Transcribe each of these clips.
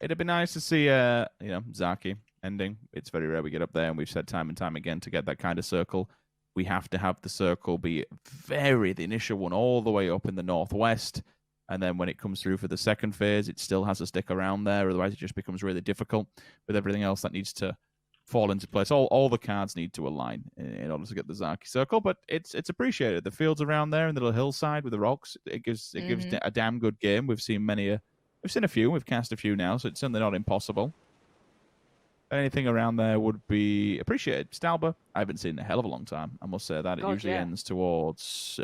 it'd have been nice to see, Zaki ending. It's very rare we get up there, and we've said time and time again to get that kind of circle, we have to have the circle be the initial one all the way up in the northwest. And then when it comes through for the second phase, it still has to stick around there. Otherwise, it just becomes really difficult with everything else that needs to fall into place. All the cards need to align in order to get the Zaki circle, but it's appreciated. The fields around there and the little hillside with the rocks, it gives a damn good game. We've seen a few. We've cast a few now, so it's certainly not impossible. Anything around there would be appreciated. Stalber, I haven't seen in a hell of a long time. I must say that. It usually ends towards,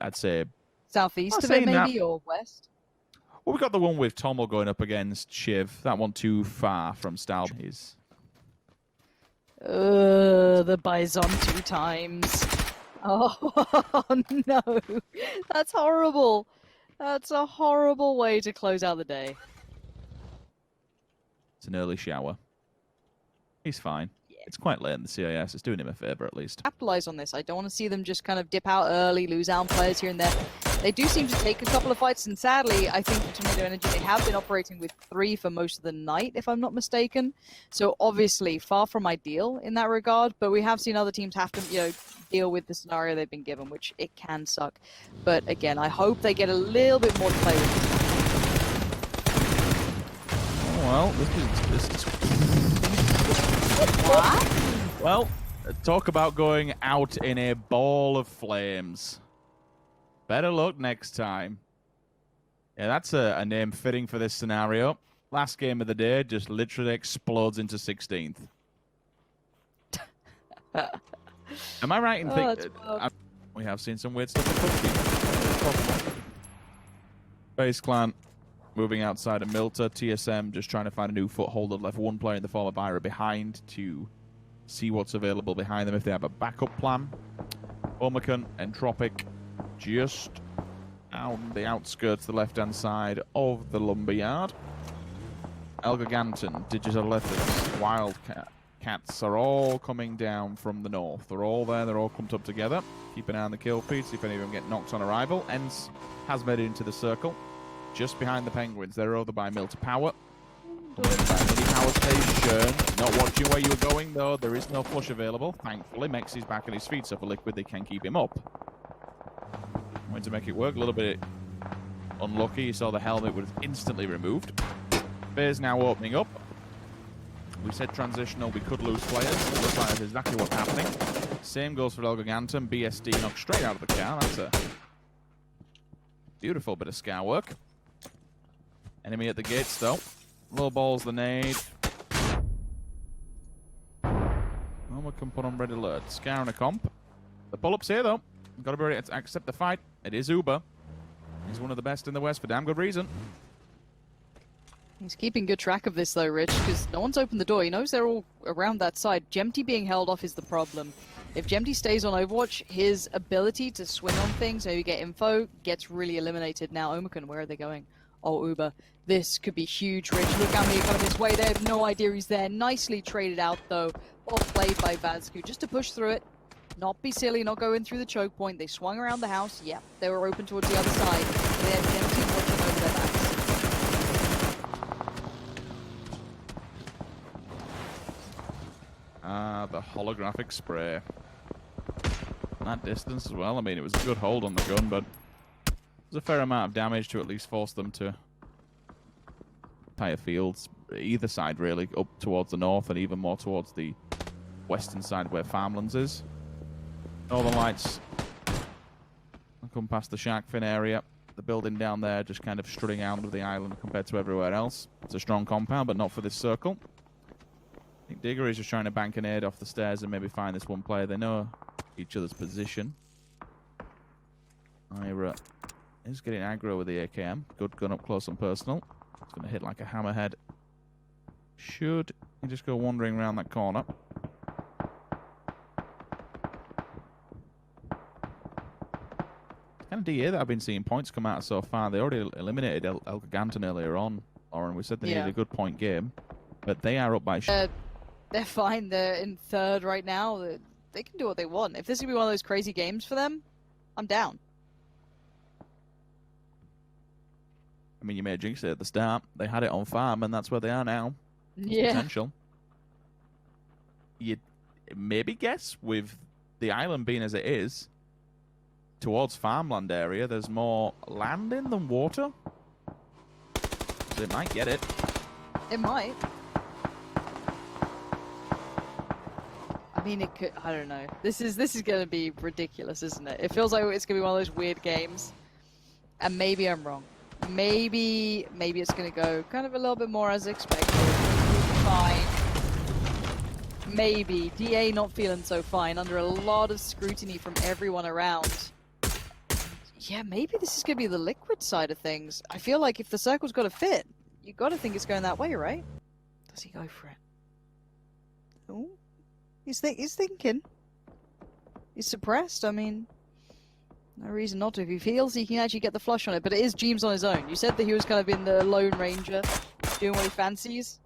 I'd say, southeast of it, maybe, or west. Well, we've got the one with Tommel going up against Shiv. That one too far from Stalber. The Bison 2 times. Oh, no. That's horrible. That's a horrible way to close out the day. It's an early shower. He's fine. Yeah. It's quite late in the CIS. It's doing him a favor, at least. Capitalize on this. I don't want to see them just kind of dip out early, lose out on players here and there. They do seem to take a couple of fights, and sadly, I think Tornado Energy, they have been operating with 3 for most of the night, if I'm not mistaken. So obviously, far from ideal in that regard, but we have seen other teams have to, deal with the scenario they've been given, which it can suck. But again, I hope they get a little bit more to play with. Oh, well, this is... What? Well, talk about going out in a ball of flames. Better luck next time. Yeah, that's a name fitting for this scenario. Last game of the day just literally explodes into 16th. Am I right in thinking... we have seen some weird stuff at PUBG. Base Clan moving outside of Milta. TSM just trying to find a new foothold. They've left one player in the form of Ira behind to see what's available behind them if they have a backup plan. Omicron, Entropic, just on the outskirts, the left-hand side of the lumberyard. Elgiganten, Digital Leopards, Wildcats are all coming down from the north. They're all there. They're all clumped up together. Keep an eye on the kill feed, see if any of them get knocked on arrival. Ents has made it into the circle. Just behind the Penguins. They're over by Milta Power. Power station. Not watching where you're going, though. There is no flush available. Thankfully, Mexy's back on his feet, so for Liquid, they can keep him up. Going to make it work. A little bit unlucky. You saw the helmet was instantly removed. Phase now opening up. We said transitional. We could lose players. It looks like that's exactly what's happening. Same goes for Elgiganten. BSD knocked straight out of the car. That's a beautiful bit of scar work. Enemy at the gates, though. Low balls the nade. Oh, we can put on red alert. Scar and a comp. The pull-up's here, though. Got to be ready to accept the fight. It is Uber. He's one of the best in the West for damn good reason. He's keeping good track of this, though, Rich, because no one's opened the door. He knows they're all around that side. Gemty being held off is the problem. If Gemty stays on Overwatch, his ability to swing on things, maybe get info, gets really eliminated. Now, Omicron, where are they going? Oh, Uber. This could be huge, Rich. Look how many coming this way. They have no idea he's there. Nicely traded out, though. Well played by Vazku, just to push through it. Not be silly, not go in through the choke point. They swung around the house. Yep, they were open towards the other side. They had Gemty watching over their backs. The holographic spray. That distance as well. I mean, it was a good hold on the gun, but there's a fair amount of damage to at least force them to entire fields, either side really, up towards the north and even more towards the western side where Farmlands is. Northern Lights come past the shark fin area. The building down there just kind of strutting out of the island compared to everywhere else. It's a strong compound, but not for this circle. I think Digger is just trying to bank an aid off the stairs and maybe find this one player. They know each other's position. Ira is getting aggro with the AKM. Good gun up close and personal. It's going to hit like a hammerhead. Should he just go wandering around that corner? Kind of DA that I've been seeing points come out so far. They already eliminated Elgiganten earlier on, Oren. We said they needed a good point game, but they are up by... They're fine. They're in third right now. They can do what they want. If this could be one of those crazy games for them, I'm down. I mean, you may have jinxed it at the start. They had it on farm, and that's where they are now. There's Yeah. potential. You'd maybe guess with the island being as it is, towards farmland area, there's more land in than water. So it might get it. It might. I mean, it could. I don't know. This is going to be ridiculous, isn't it? It feels like it's going to be one of those weird games. And maybe I'm wrong. Maybe it's going to go kind of a little bit more as expected. Fine. Maybe. DA not feeling so fine under a lot of scrutiny from everyone around. Yeah, maybe this is going to be the liquid side of things. I feel like if the circle's got to fit, you got to think it's going that way, right? Does he go for it? Oh, he's thinking. He's suppressed. I mean, no reason not to. If he feels he can actually get the flush on it, but it is Jeems on his own. You said that he was kind of in the Lone Ranger, doing what he fancies.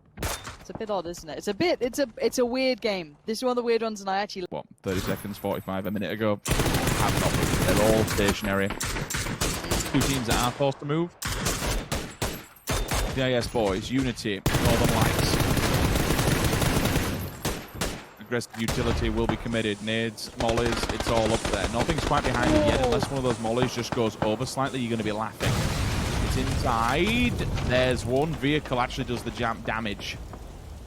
It's a bit odd, isn't it? It's a weird game. This is one of the weird ones, and I actually... What, 30 seconds, 45 a minute ago? Have not moved. They're all stationary. Two teams that are forced to move. CIS boys, Unity, Northern Lights. Aggressive utility will be committed. Nades, mollies, it's all up there. Nothing's quite behind it yet. Unless one of those mollies just goes over slightly, you're going to be laughing. It's inside. There's one. Vehicle actually does the damage.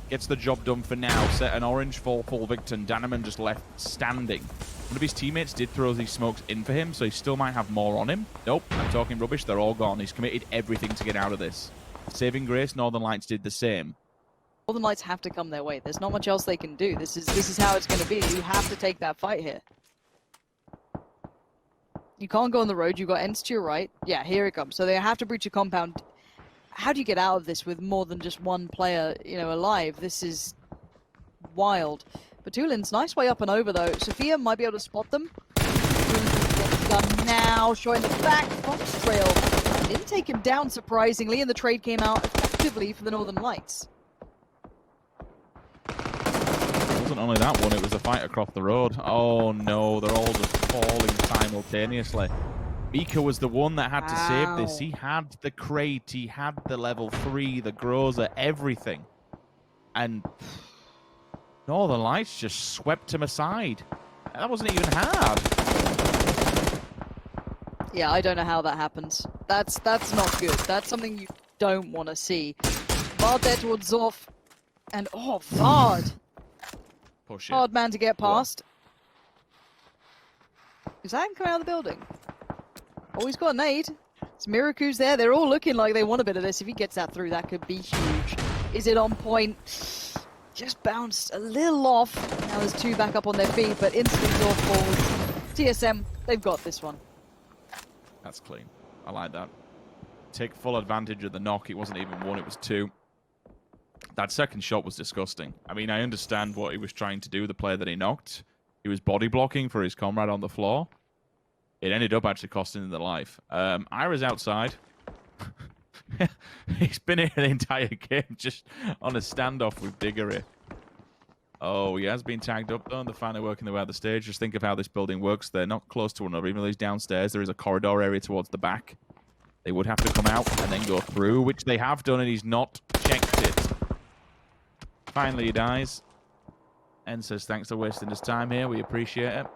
Gets the job done for now. Set an orange for full Victon. Danaman just left standing. One of his teammates did throw these smokes in for him, so he still might have more on him. Nope, I'm talking rubbish. They're all gone. He's committed everything to get out of this. Saving grace, Northern Lights did the same. Northern Lights have to come their way. There's not much else they can do. This is how it's going to be. You have to take that fight here. You can't go on the road. You've got ends to your right. Yeah, here it comes. So they have to breach a compound. How do you get out of this with more than just one player, alive? This is wild. Batulin's nice way up and over, though. Sophia might be able to spot them. Done now, showing the back fox trail. Didn't take him down, surprisingly, and the trade came out effectively for the Northern Lights. It wasn't only that one, it was a fight across the road. Oh no, they're all just falling simultaneously. Mika was the one that had to save this. He had the crate, he had the level 3, the Groza, everything. And Northern Lights just swept him aside. That wasn't even hard. Yeah, I don't know how that happens. That's not good. That's something you don't want to see. Vard there towards Zorf. And, Vard! Push it. Hard man to get past. Is that him coming out of the building? Oh, he's got a nade. It's Miraku's there. They're all looking like they want a bit of this. If he gets that through, that could be huge. Is it on point? Just bounced a little off. Now there's two back up on their feet, but instantly Zorf falls. TSM, they've got this one. That's clean. I like that. Take full advantage of the knock. It wasn't even one, it was two. That second shot was disgusting. I mean, I understand what he was trying to do, the player that he knocked. He was body blocking for his comrade on the floor. It ended up actually costing him the life. Ira's outside. He's been here the entire game, just on a standoff with Diggory. Oh, he has been tagged up, though, and they're finally working their way out the stage. Just think of how this building works. They're not close to one another. Even though he's downstairs, there is a corridor area towards the back. They would have to come out and then go through, which they have done, and he's not checked it. Finally, he dies. And says, thanks for wasting his time here. We appreciate it.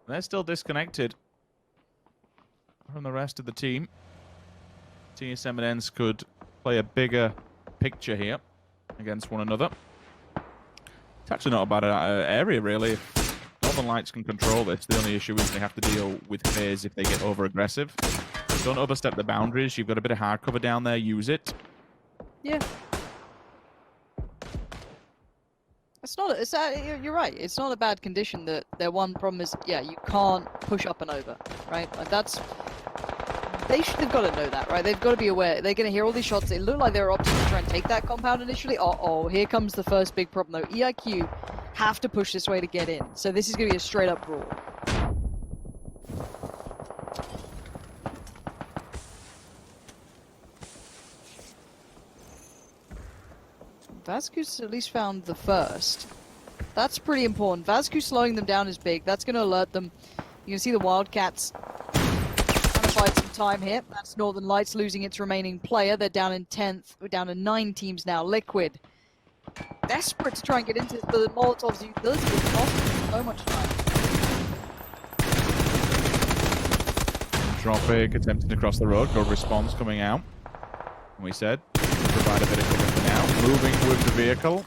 They're still disconnected from the rest of the team. TSM and ENCE could play a bigger picture here against one another. It's actually not a bad area, really. If Northern Lights can control this, the only issue is they have to deal with FaZe if they get over-aggressive. Don't overstep the boundaries. You've got a bit of hard cover down there. Use it. Yeah. You're right. It's not a bad condition. That their one problem is, yeah, you can't push up and over, right? Like they've got to know that, right? They've got to be aware. They're going to hear all these shots. It looked like they were opting to try and take that compound initially. Here comes the first big problem, though. EIQ have to push this way to get in. So this is going to be a straight-up brawl. Vazqu's at least found the first. That's pretty important. Vazqu's slowing them down is big. That's going to alert them. You can see the Wildcats trying to fight some time here. That's Northern Lights losing its remaining player. They're down in 10th. We're down to 9 teams now. Liquid, desperate to try and get into the Molotov's utility. It's costing them so much time. Tropic attempting to cross the road. Good response coming out. And we said, provide a bit of cover for now. Moving with the vehicle.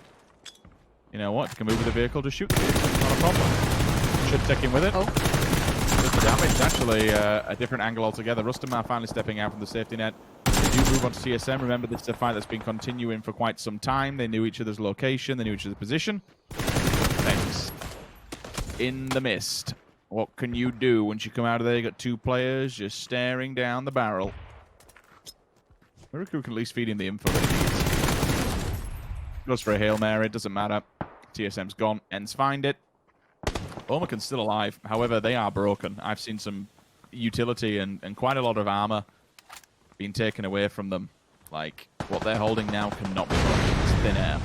You know what? If you can move with the vehicle, just shoot the vehicle. Not a problem. Should take him with it. Oh. Just the damage. Actually, a different angle altogether. Rustamar finally stepping out from the safety net. They do move on to CSM. Remember, this is a fight that's been continuing for quite some time. They knew each other's location. They knew each other's position. Thanks. In the mist. What can you do once you come out of there? You got 2 players just staring down the barrel. Miraku can at least feed him the info that he needs. Goes for a Hail Mary. It doesn't matter. TSM's gone. Ends find it. Omakan's still alive. However, they are broken. I've seen some utility and quite a lot of armor being taken away from them. Like, what they're holding now cannot be broken. It's thin air.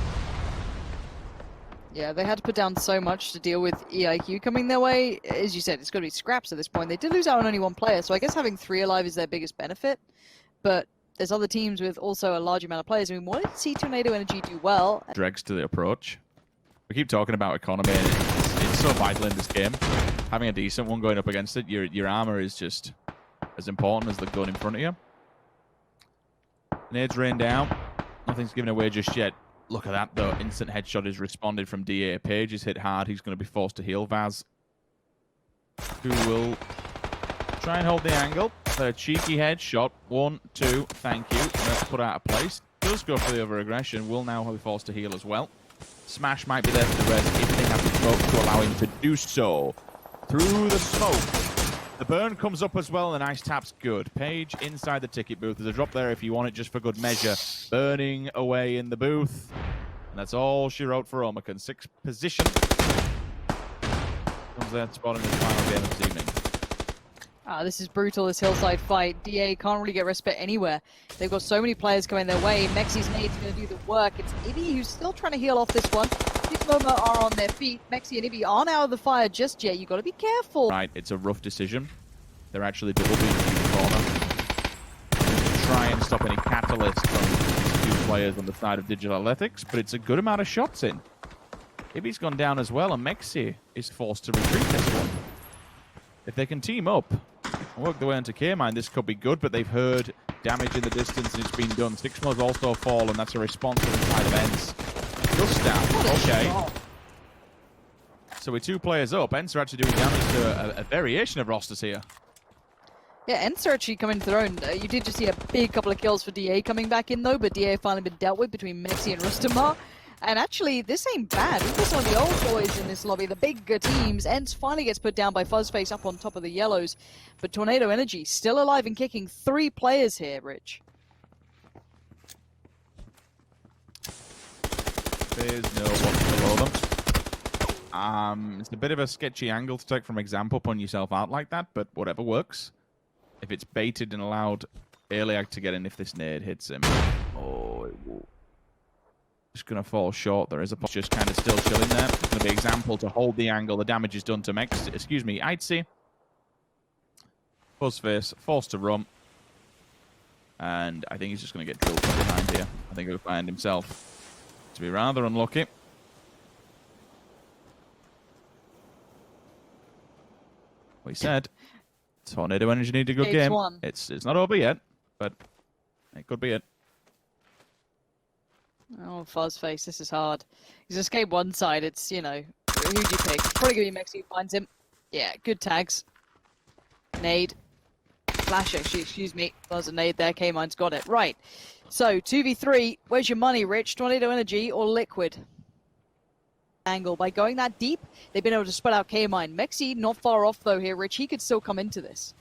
Yeah, they had to put down so much to deal with EIQ coming their way. As you said, it's got to be scraps at this point. They did lose out on only 1 player, so I guess having 3 alive is their biggest benefit. But there's other teams with also a large amount of players. I mean, wanted to see Tornado Energy do well. Dregs to the approach. We keep talking about economy, and it's so vital in this game. Having a decent one going up against it, your armor is just as important as the gun in front of you. Nades rain down. Nothing's given away just yet. Look at that, though. Instant headshot is responded from DA. Page is hit hard. He's going to be forced to heal Vaz, who will try and hold the angle. A cheeky headshot. 1, 2. Thank you. Let's put out of place. Does go for the over-aggression. Will now be forced to heal as well. Smash might be there for the res if they have the smoke to allow him to do so. Through the smoke. The burn comes up as well. The nice tap's good. Page inside the ticket booth. There's a drop there if you want it just for good measure. Burning away in the booth. And that's all she wrote for Omakan. 6th position. Comes there to spot in his final game of this evening. This is brutal, this hillside fight. DA can't really get respite anywhere. They've got so many players coming their way. Mexi's nade's going to do the work. It's Ibby who's still trying to heal off this one. Moma are on their feet. Mexi and Ibby aren't out of the fire just yet. You've got to be careful. Right, it's a rough decision. They're actually double beating the corner. To try and stop any catalyst from these 2 players on the side of Digital Athletics, but it's a good amount of shots in. Ibby's gone down as well, and Mexi is forced to retreat this one. If they can team up and work their way into K-Mine, this could be good, but they've heard damage in the distance and it's been done. Sixmo's also fallen. That's a response from the side of Ents. Just down. Okay. So with 2 players up, Ents are actually doing damage to a variation of rosters here. Yeah, Ents are actually coming to their own. You did just see a big couple of kills for DA coming back in, though, but DA finally been dealt with between Mexi and Rustamar. And actually, this ain't bad. We've got some of the old boys in this lobby, the bigger teams. Ents finally gets put down by Fuzzface up on top of the yellows. But Tornado Energy still alive and kicking. 3 players here, Rich. There's no one below them. It's a bit of a sketchy angle to take from example, putting yourself out like that, but whatever works. If it's baited and allowed Aliag to get in if this nade hits him. Oh, it will. Just going to fall short. There is a just kind of still chilling there. It's going to be example to hold the angle. The damage is done to Mex. Excuse me, Itzy. Fuzzface forced to run. And I think he's just going to get drilled from behind here. I think he'll find himself to be rather unlucky. We said Tornado Energy need a good game. It's not over yet, but it could be it. Oh, Fuzzface, this is hard. He's escaped one side. It's, you know, who'd you pick? Probably going to be Mexi who finds him. Yeah, good tags. Nade. Flash, excuse me. There's a nade there. K-Mine's got it. Right. So, 2v3. Where's your money, Rich? Tornado Energy or Liquid? Angle. By going that deep, they've been able to spread out K-Mine. Mexi not far off, though, here, Rich. He could still come into this.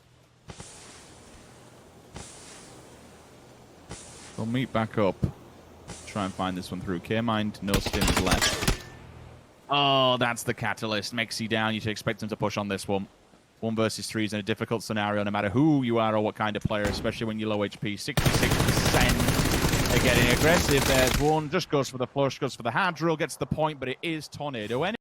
We'll meet back up. Try and find this one through. K-Mine, no stims left. Oh, that's the catalyst. Mexi down. You'd expect him to push on this one. 1 versus 3 is in a difficult scenario, no matter who you are or what kind of player, especially when you're low HP. 66%. They're getting aggressive. There's one. Just goes for the flush, goes for the hard drill, gets the point, but it is Tornado Energy.